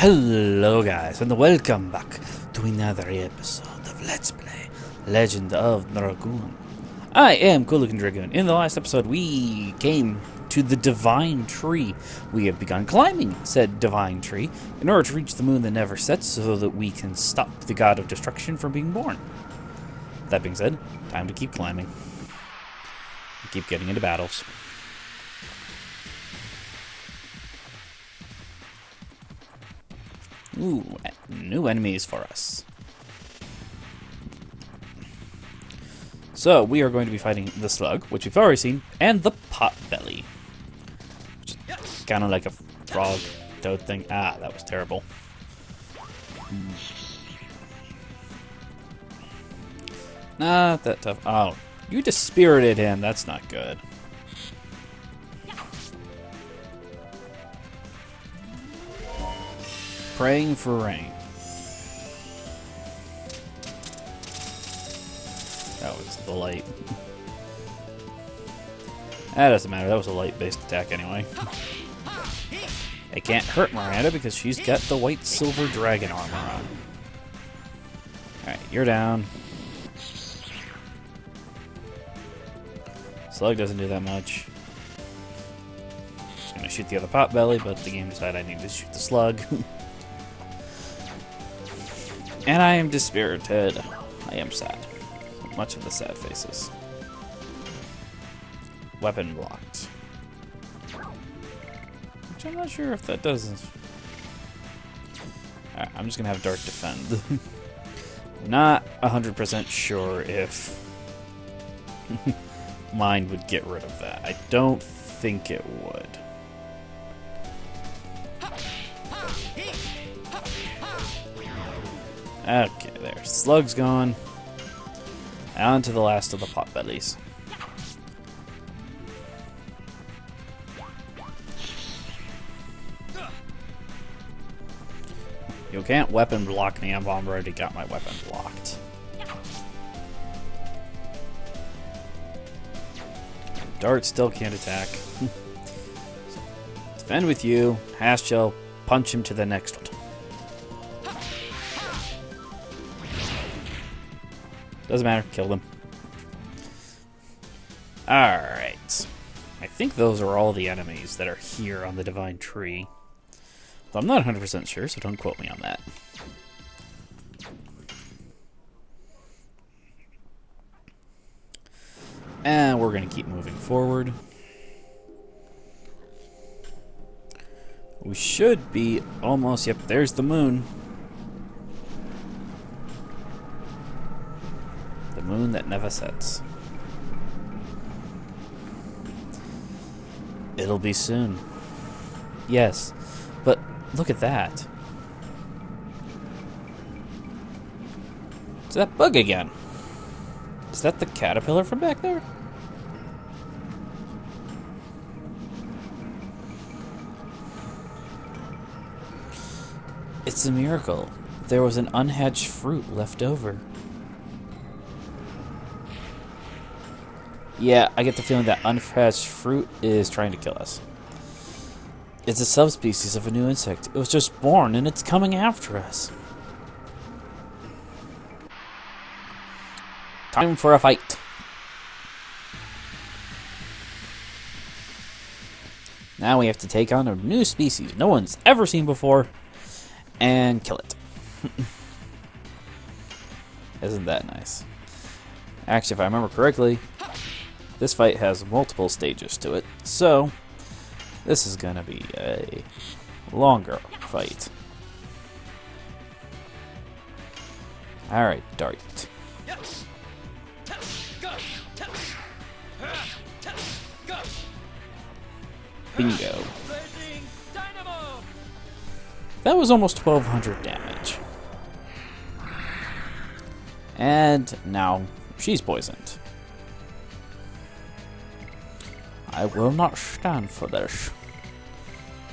Hello guys, and welcome back to another episode of Let's Play Legend of Dragoon. I am cool-looking Dragoon. In the last episode, we came to the Divine Tree. We have begun climbing said Divine Tree in order to reach the moon that never sets so that we can stop the god of destruction from being born. That being said, time to keep climbing. Keep getting into battles. Ooh, new enemies for us. So, we are going to be fighting the slug, which we've already seen, and the potbelly. Which is kind of like a frog toad thing. Ah, that was terrible. Not that tough. Oh, you dispirited him. That's not good. Praying for rain. That was the light. That doesn't matter. That was a light-based attack anyway. It can't hurt Miranda because she's got the white silver dragon armor on. Alright, you're down. Slug doesn't do that much. Just gonna shoot the other potbelly, but the game decided I need to shoot the slug. And I am dispirited. I am sad. Much of the sad faces. Weapon blocked. Which I'm not sure if that does. Alright, I'm just gonna have Dart defend. Not 100% sure if mine would get rid of that. I don't think it would. Okay, there. Slug's gone. On to the last of the potbellies. You can't weapon block me. I've already got my weapon blocked. Dart still can't attack. Defend with you. Hash shell. Punch him to the next one. Doesn't matter, kill them. Alright. I think those are all the enemies that are here on the Divine Tree. But I'm not 100% sure, so don't quote me on that. And we're going to keep moving forward. We should be almost... Yep, there's the moon. The moon that never sets. It'll be soon. Yes, but look at that. It's that bug again. Is that the caterpillar from back there? It's a miracle. There was an unhatched fruit left over. Yeah, I get the feeling that unhatched fruit is trying to kill us. It's a subspecies of a new insect. It was just born, and it's coming after us. Time for a fight. Now we have to take on a new species no one's ever seen before and kill it. Isn't that nice? Actually, if I remember correctly, this fight has multiple stages to it, so this is going to be a longer fight. Alright, Dart. Bingo. That was almost 1200 damage. And now she's poisoned. I will not stand for this.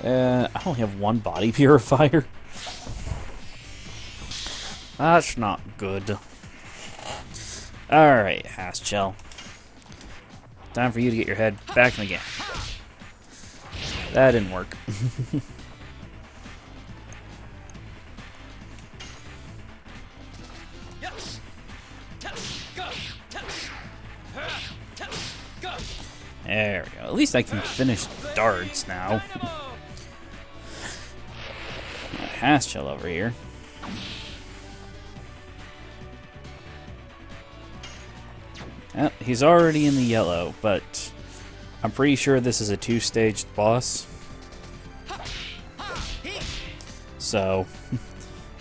I only have one body purifier. That's not good. Alright, Haschel. Time for you to get your head back in the game. That didn't work. There we go. At least I can finish darts now. Haschel over here. Well, he's already in the yellow, but I'm pretty sure this is a 2-staged boss. So,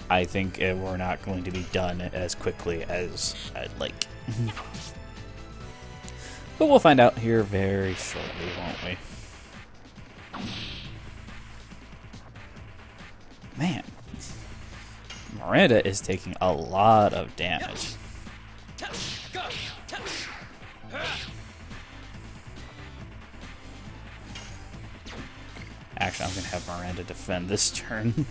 I think we're not going to be done as quickly as I'd like. But we'll find out here very shortly, won't we? Man, Miranda is taking a lot of damage. Actually, I'm going to have Miranda defend this turn.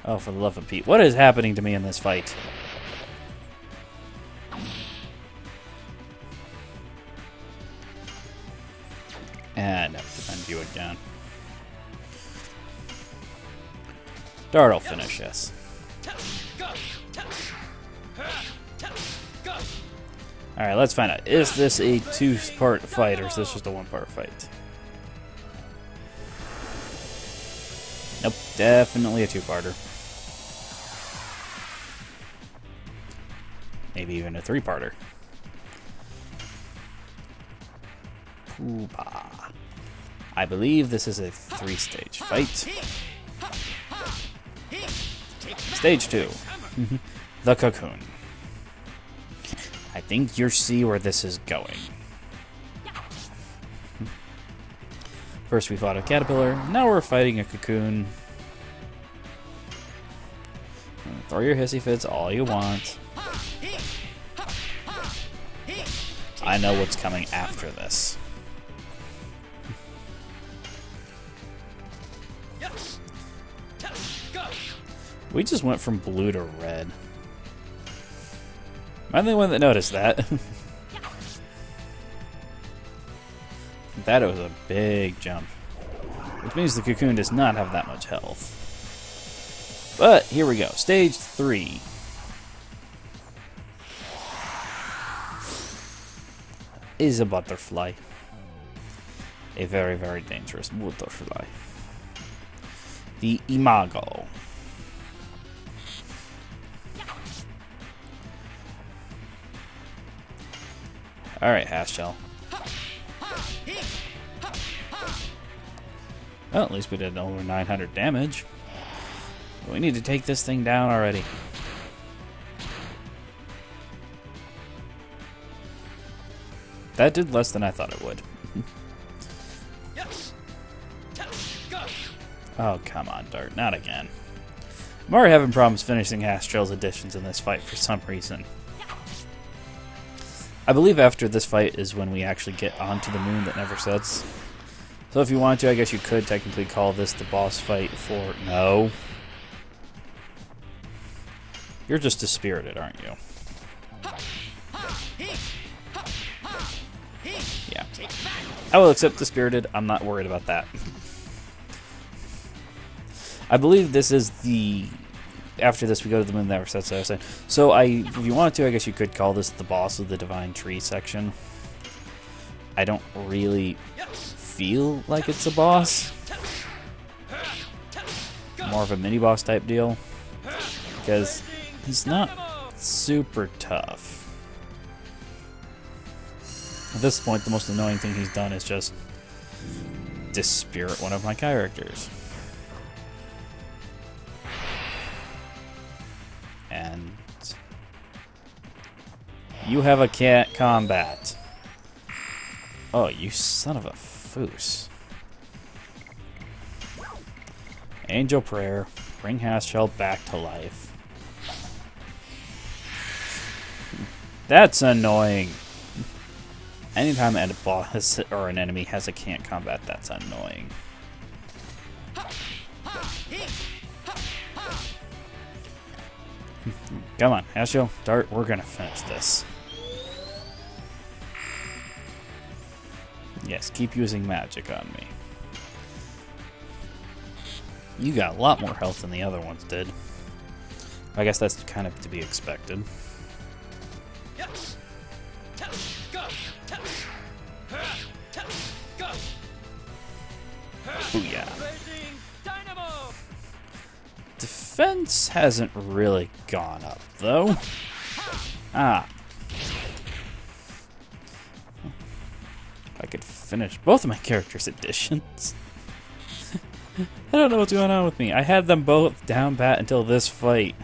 Oh, for the love of Pete. What is happening to me in this fight? And I'll defend you again. Dart will finish us. Alright, let's find out. Is this a 2-part fight, or is this just a 1-part fight? Nope, definitely a 2-parter. Maybe even a 3-parter. Poopa. I believe this is a 3-stage fight. Stage 2. The Cocoon. I think you'll see where this is going. First we fought a caterpillar, now we're fighting a cocoon. Throw your hissy fits all you want. I know what's coming after this. We just went from blue to red. Am I the only one that noticed that? That was a big jump. Which means the cocoon does not have that much health. But, here we go. Stage 3. Is a butterfly. A very, very dangerous butterfly. The Imago. Alright, Haschel. Well, at least we did over 900 damage. We need to take this thing down already. That did less than I thought it would. Oh, come on, Dart. Not again. I'm already having problems finishing Haschel's additions in this fight for some reason. I believe after this fight is when we actually get onto the moon that never sets. So if you want to, I guess you could technically call this the boss fight for... No. You're just dispirited, aren't you? Yeah. I will accept dispirited. I'm not worried about that. I believe this is the... After this, we go to the moon that never sets, as I was saying. So, if you wanted to, I guess you could call this the boss of the Divine Tree section. I don't really feel like it's a boss. More of a mini-boss type deal. Because he's not super tough. At this point, the most annoying thing he's done is just dispirit one of my characters. And you have a cat combat. Oh, you son of a foos. Angel Prayer. Bring Haschel back to life. That's annoying. Anytime a boss or an enemy has a can't combat, that's annoying. Come on, Haschel, Dart, we're gonna finish this. Yes, keep using magic on me. You got a lot more health than the other ones did. I guess that's kind of to be expected. Booyah. Defense hasn't really gone up, though. Ah. I could finish both of my characters' additions. I don't know what's going on with me. I had them both down pat until this fight.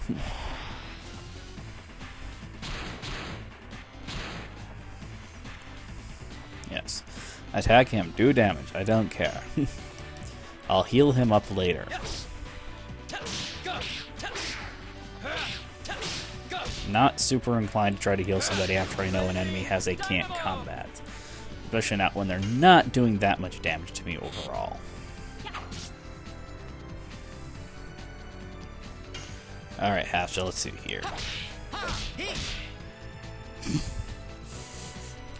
Yes. Attack him, do damage, I don't care. I'll heal him up later. Not super inclined to try to heal somebody after I know an enemy has a can't combat. Especially not when they're not doing that much damage to me overall. Alright, Hatchel, let's see here.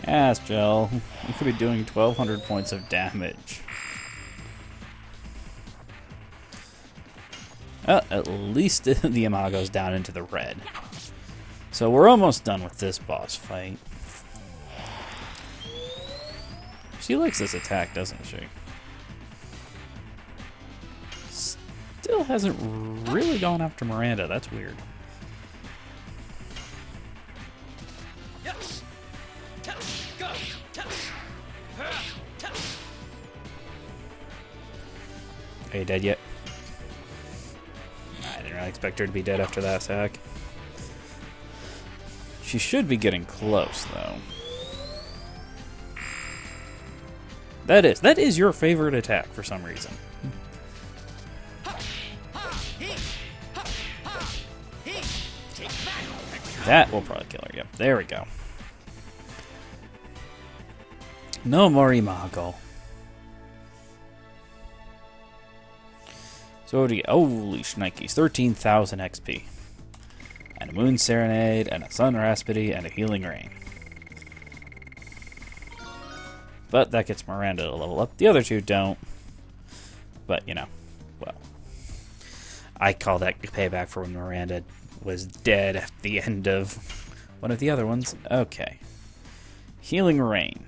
Hatchel, you could be doing 1,200 points of damage. At least the Imago's down into the red. So we're almost done with this boss fight. She likes this attack, doesn't she? Still hasn't really gone after Miranda. That's weird. Are you dead yet? I didn't really expect her to be dead after that attack. She should be getting close, though. That is your favorite attack for some reason. That will probably kill her. Yep, there we go. No more Imago. So what do you get? Holy shnikes, 13,000 XP. And a Moon Serenade, and a Sun Raspity, and a Healing Rain. But that gets Miranda to level up. The other two don't. But, you know, well. I call that payback for when Miranda was dead at the end of one of the other ones. Okay. Healing Rain.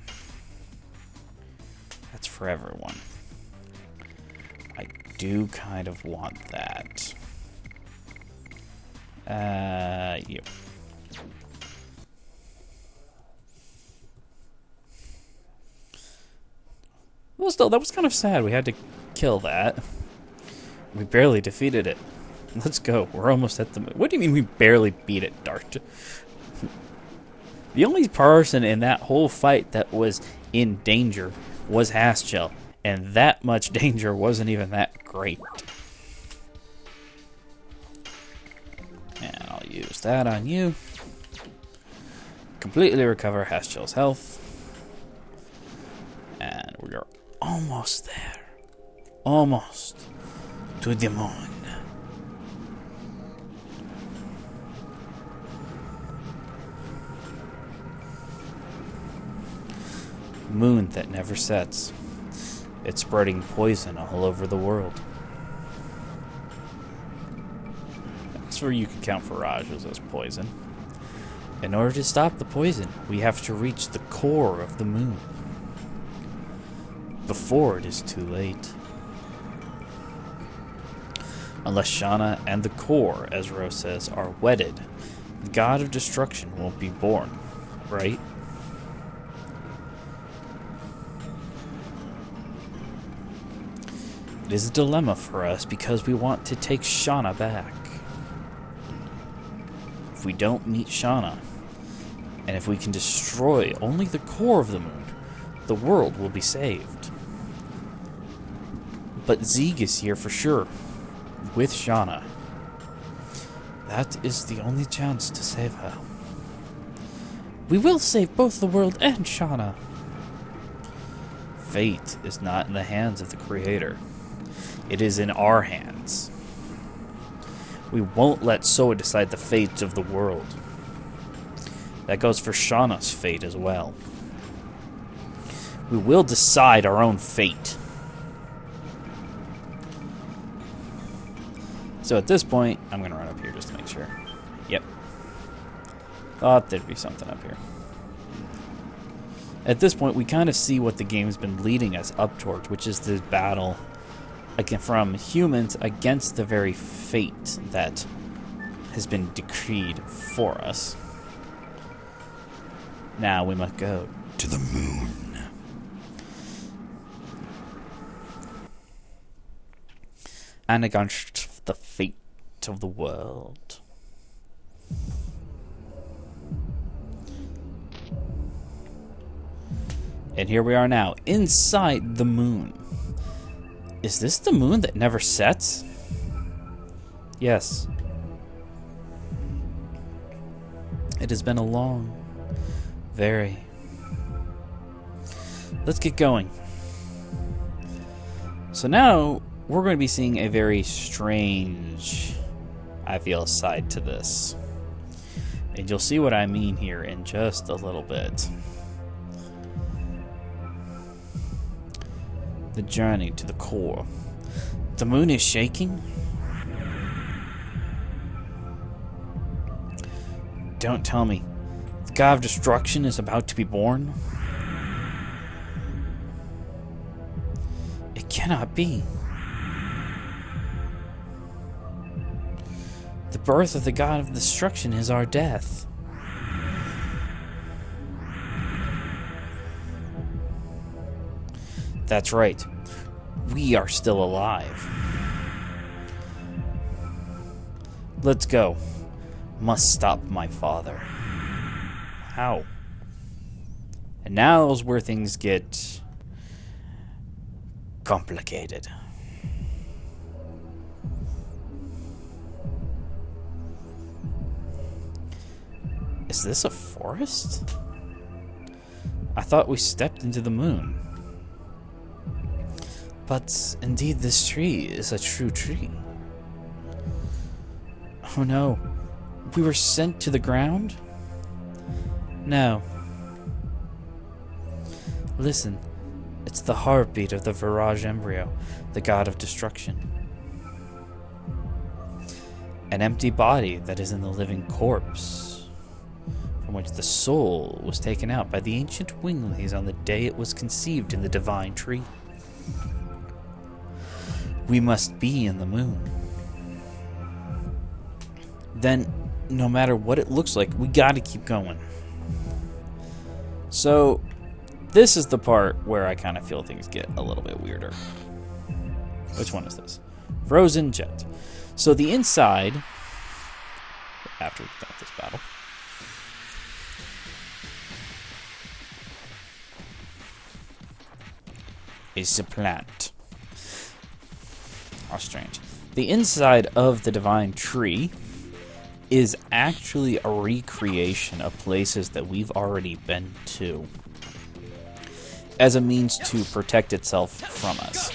That's for everyone. I do kind of want that. You. Well, still, that was kind of sad. We had to kill that. We barely defeated it. Let's go. We're almost at the... What do you mean we barely beat it, Dart? The only person in that whole fight that was in danger was Haschel. And that much danger wasn't even that great. And I'll use that on you. Completely recover Haschel's health. And we are almost there. Almost to the moon. Moon that never sets. It's spreading poison all over the world. That's where you can count Firages as poison. In order to stop the poison, we have to reach the core of the moon. Before it is too late. Unless Shauna and the core, as Rose says, are wedded, the god of destruction won't be born, right? It is a dilemma for us because we want to take Shauna back. If we don't meet Shauna, and if we can destroy only the core of the moon, the world will be saved. But Zeeg is here for sure, with Shauna. That is the only chance to save her. We will save both the world and Shauna. Fate is not in the hands of the Creator. It is in our hands. We won't let Soa decide the fate of the world. That goes for Shauna's fate as well. We will decide our own fate. So at this point, I'm going to run up here just to make sure. Yep. Thought there'd be something up here. At this point, we kind of see what the game's been leading us up towards, which is this battle from humans against the very fate that has been decreed for us. Now we must go to the moon. And against the fate of the world. And here we are now, inside the moon. Is this the moon that never sets? Yes. It has been a long, very... Let's get going. So now, we're going to be seeing a very strange, I feel, side to this. And you'll see what I mean here in just a little bit. The journey to the core. The moon is shaking? Don't tell me. The god of destruction is about to be born? It cannot be. The birth of the god of destruction is our death. That's right. We are still alive. Let's go. Must stop my father. How? And now's where things get complicated. Is this a forest? I thought we stepped into the moon. But indeed, this tree is a true tree. Oh no. We were sent to the ground? No. Listen. It's the heartbeat of the Virage embryo, the god of destruction. An empty body that is in the living corpse, from which the soul was taken out by the ancient winglings on the day it was conceived in the divine tree. We must be in the moon. Then, no matter what it looks like, we gotta keep going. So, this is the part where I kind of feel things get a little bit weirder. Which one is this? Frozen Jet. So the inside, after we've done with this battle, is the plant. How strange. The inside of the divine tree is actually a recreation of places that we've already been to, as a means to protect itself from us.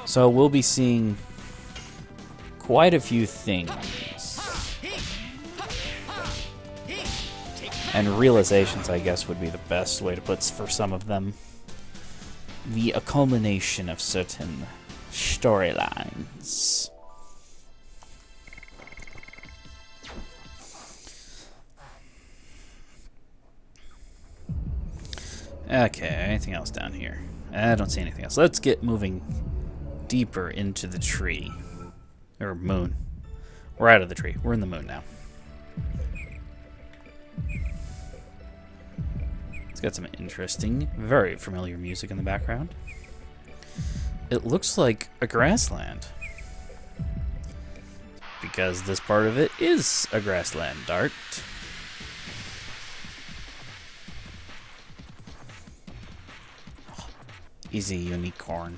So we'll be seeing quite a few things. And realizations, I guess, would be the best way to put for some of them. The culmination of certain storylines. Okay, anything else down here? I don't see anything else. Let's get moving deeper into the tree. Or moon. We're out of the tree. We're in the moon now. It's got some interesting, very familiar music in the background. It looks like a grassland. Because this part of it is a grassland, Dart. Easy unicorn.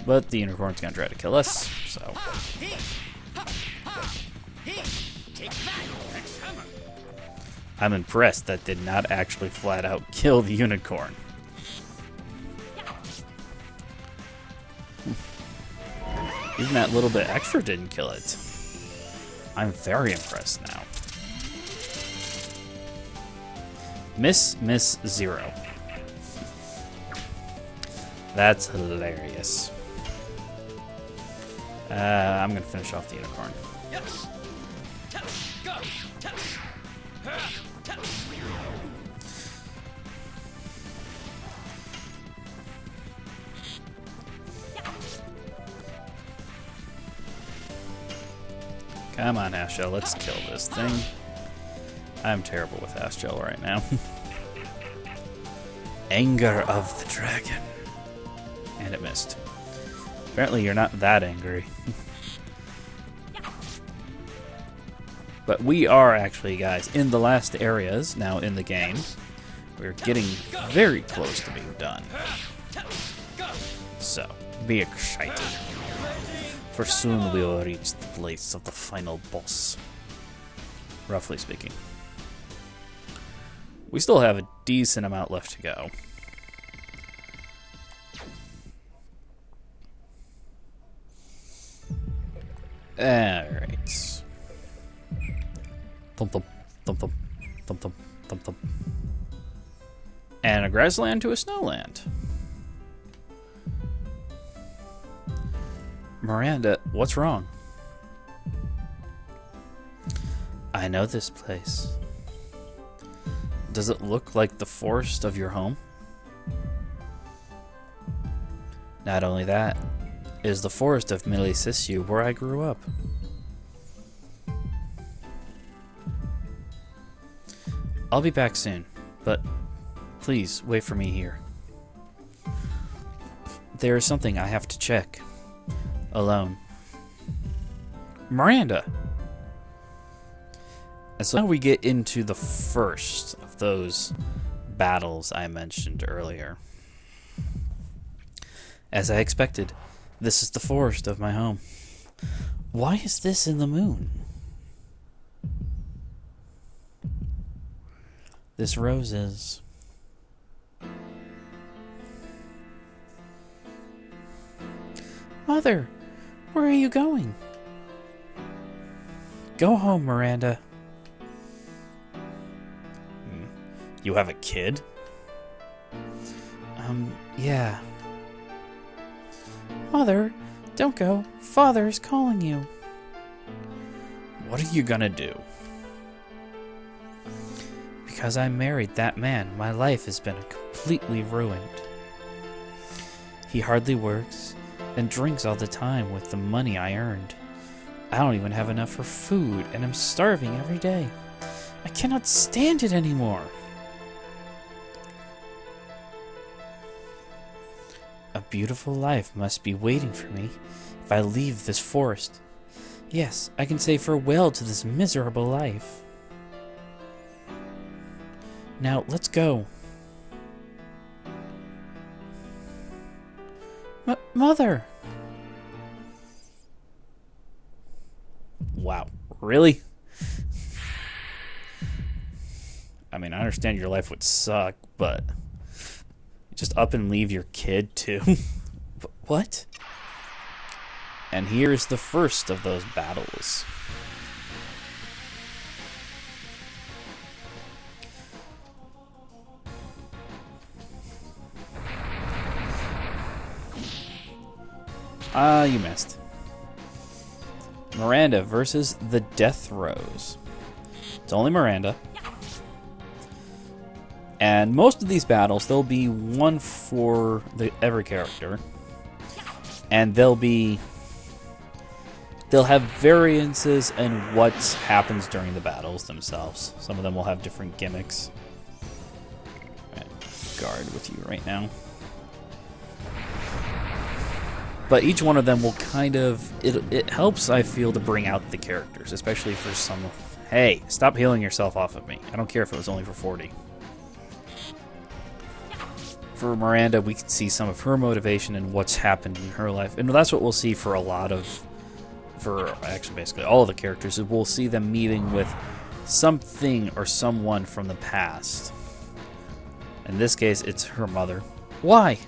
But the unicorn's gonna try to kill us, so... I'm impressed that did not actually flat out kill the unicorn. Even that little bit extra didn't kill it. I'm very impressed now. Miss Zero. That's hilarious. I'm gonna finish off the unicorn. Come on, Ashel, let's kill this thing. I'm terrible with Ashel right now. Anger of the dragon. And it missed. Apparently you're not that angry. But we are actually, guys, in the last areas now in the game. We're getting very close to being done. So, be excited. For soon we will reach the place of the final boss. Roughly speaking. We still have a decent amount left to go. Alright. Thump thump, thump thump, thump thump, thump thump. And a grassland to a snowland. Miranda, what's wrong? I know this place. Does it look like the forest of your home? Not only that, it is the forest of Milisisiu where I grew up. I'll be back soon, but please wait for me here. There is something I have to check. Alone. Miranda! And so now we get into the first of those battles I mentioned earlier. As I expected, this is the forest of my home. Why is this in the moon? This rose is... Mother, where are you going? Go home, Miranda. You have a kid? Yeah. Mother, don't go. Father is calling you. What are you gonna do? Because I married that man, my life has been completely ruined. He hardly works and drinks all the time with the money I earned. I don't even have enough for food, and I'm starving every day. I cannot stand it anymore. A beautiful life must be waiting for me if I leave this forest. Yes, I can say farewell to this miserable life. Now, let's go. Mother! Wow, really? I mean, I understand your life would suck, but just up and leave your kid too? What? And here's the first of those battles. You missed. Miranda versus the Death Rose. It's only Miranda. And most of these battles, there'll be one for every character. And they'll have variances in what happens during the battles themselves. Some of them will have different gimmicks. Right, guard with you right now. But each one of them will kind of... It helps, I feel, to bring out the characters. Especially for some... Hey, stop healing yourself off of me. I don't care if it was only for 40. For Miranda, we can see some of her motivation and what's happened in her life. And that's what we'll see for a lot of... For actually basically all of the characters. Is we'll see them meeting with something or someone from the past. In this case, it's her mother. Why?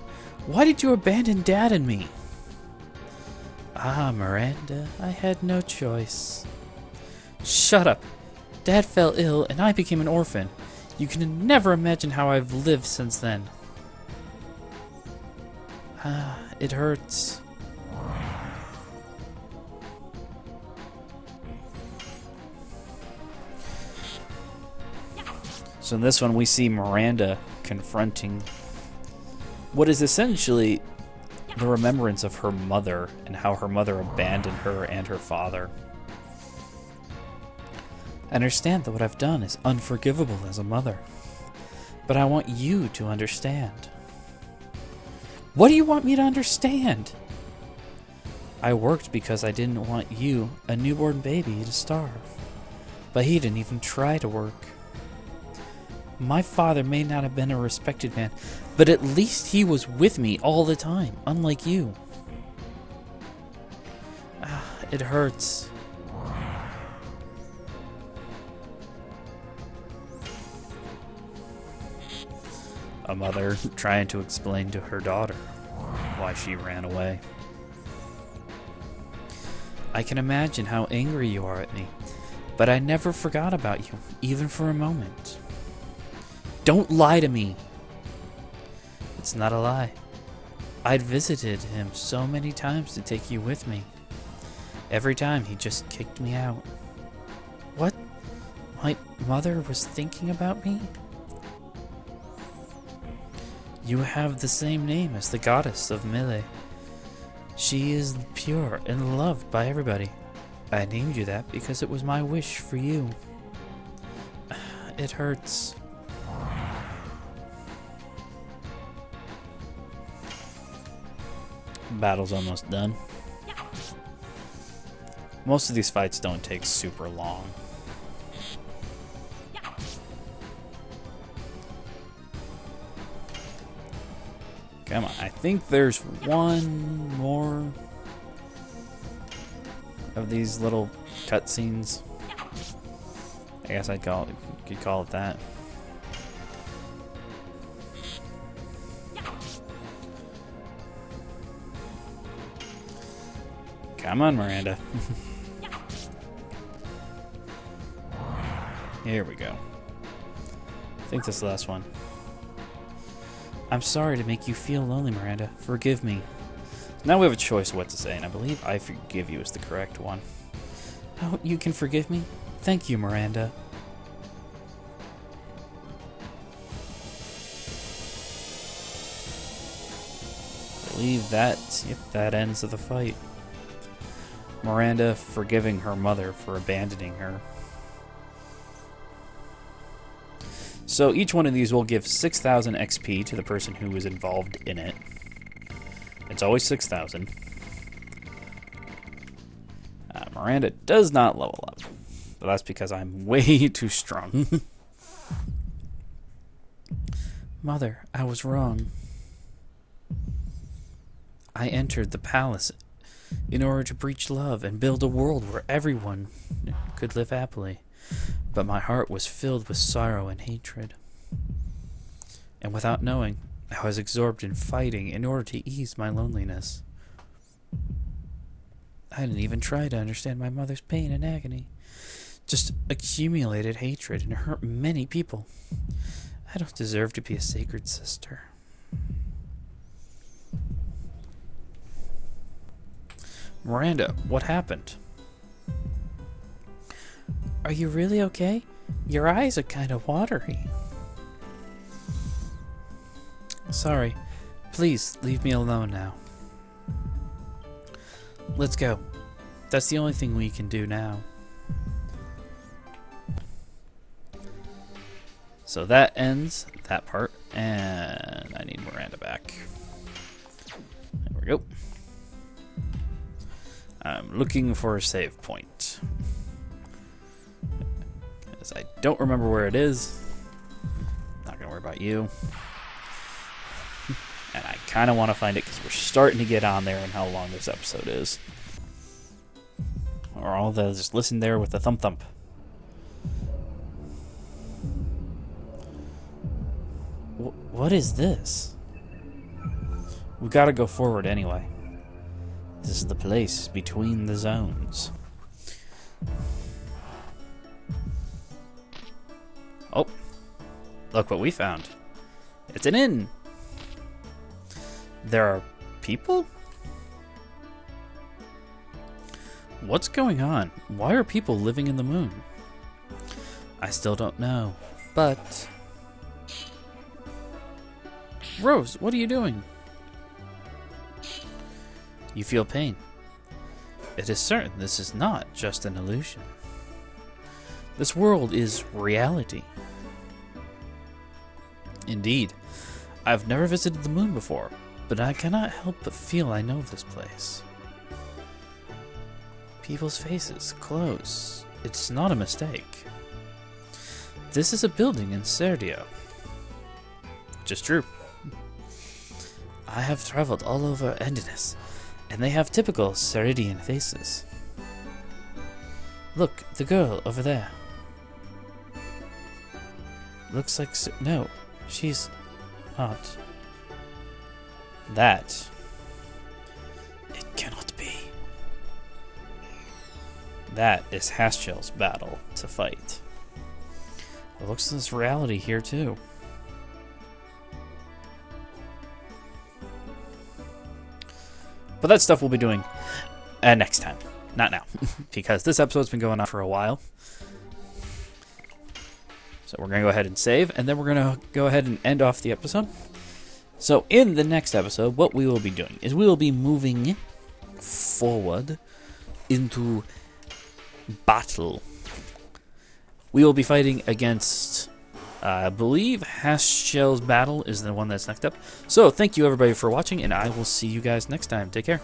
Why did you abandon Dad and me? Ah, Miranda, I had no choice. Shut up. Dad fell ill and I became an orphan. You can never imagine how I've lived since then. Ah, it hurts. So in this one, we see Miranda confronting what is essentially the remembrance of her mother and how her mother abandoned her and her father. I understand that what I've done is unforgivable as a mother, but I want you to understand. What do you want me to understand? I worked because I didn't want you, a newborn baby, to starve, but he didn't even try to work. My father may not have been a respected man, but at least he was with me all the time, unlike you. It hurts. A mother trying to explain to her daughter why she ran away. I can imagine how angry you are at me, but I never forgot about you, even for a moment. Don't lie to me. It's not a lie. I'd visited him so many times to take you with me. Every time he just kicked me out. What? My mother was thinking about me? You have the same name as the goddess of Mille. She is pure and loved by everybody. I named you that because it was my wish for you. It hurts. Battle's almost done. Most of these fights don't take super long. Come on, I think there's one more of these little cutscenes. I guess could call it that. Come on, Miranda. Here we go. I think this is the last one. I'm sorry to make you feel lonely, Miranda. Forgive me. Now we have a choice of what to say, and I believe I forgive you is the correct one. Oh, you can forgive me? Thank you, Miranda. I believe that ends of the fight. Miranda forgiving her mother for abandoning her. So each one of these will give 6,000 XP to the person who was involved in it. It's always 6,000. Miranda does not level up, but that's because I'm way too strong. Mother, I was wrong. I entered the palace in order to preach love and build a world where everyone could live happily. But my heart was filled with sorrow and hatred. And without knowing, I was absorbed in fighting in order to ease my loneliness. I didn't even try to understand my mother's pain and agony. Just accumulated hatred and hurt many people. I don't deserve to be a sacred sister. Miranda, what happened? Are you really okay? Your eyes are kind of watery. Sorry. Please, leave me alone now. Let's go. That's the only thing we can do now. So that ends that part, and I need Miranda back. There we go. I'm looking for a save point. Because I don't remember where it is. Not gonna worry about you. And I kind of want to find it because we're starting to get on there and how long this episode is. Or all those just listen there with the thump thump. What is this? We gotta go forward anyway. This is the place between the zones. Oh, look what we found. It's an inn. There are people? What's going on? Why are people living in the moon? I still don't know, but Rose, what are you doing? You feel pain. It is certain this is not just an illusion. This world is reality. Indeed, I've never visited the moon before, but I cannot help but feel I know this place. People's faces, clothes. It's not a mistake. This is a building in Serdio. Which is true. I have traveled all over Endinus, and they have typical Ceridian faces. Look, the girl over there. Looks like... No, she's not. That. It cannot be. That is Haschel's battle to fight. It looks like this reality here too. But that stuff we'll be doing next time. Not now. Because this episode's been going on for a while. So we're going to go ahead and save. And then we're going to go ahead and end off the episode. So in the next episode, what we will be doing is we will be moving forward into battle. We will be fighting against... I believe Haschel's battle is the one that's next up. So, thank you everybody for watching, and I will see you guys next time. Take care.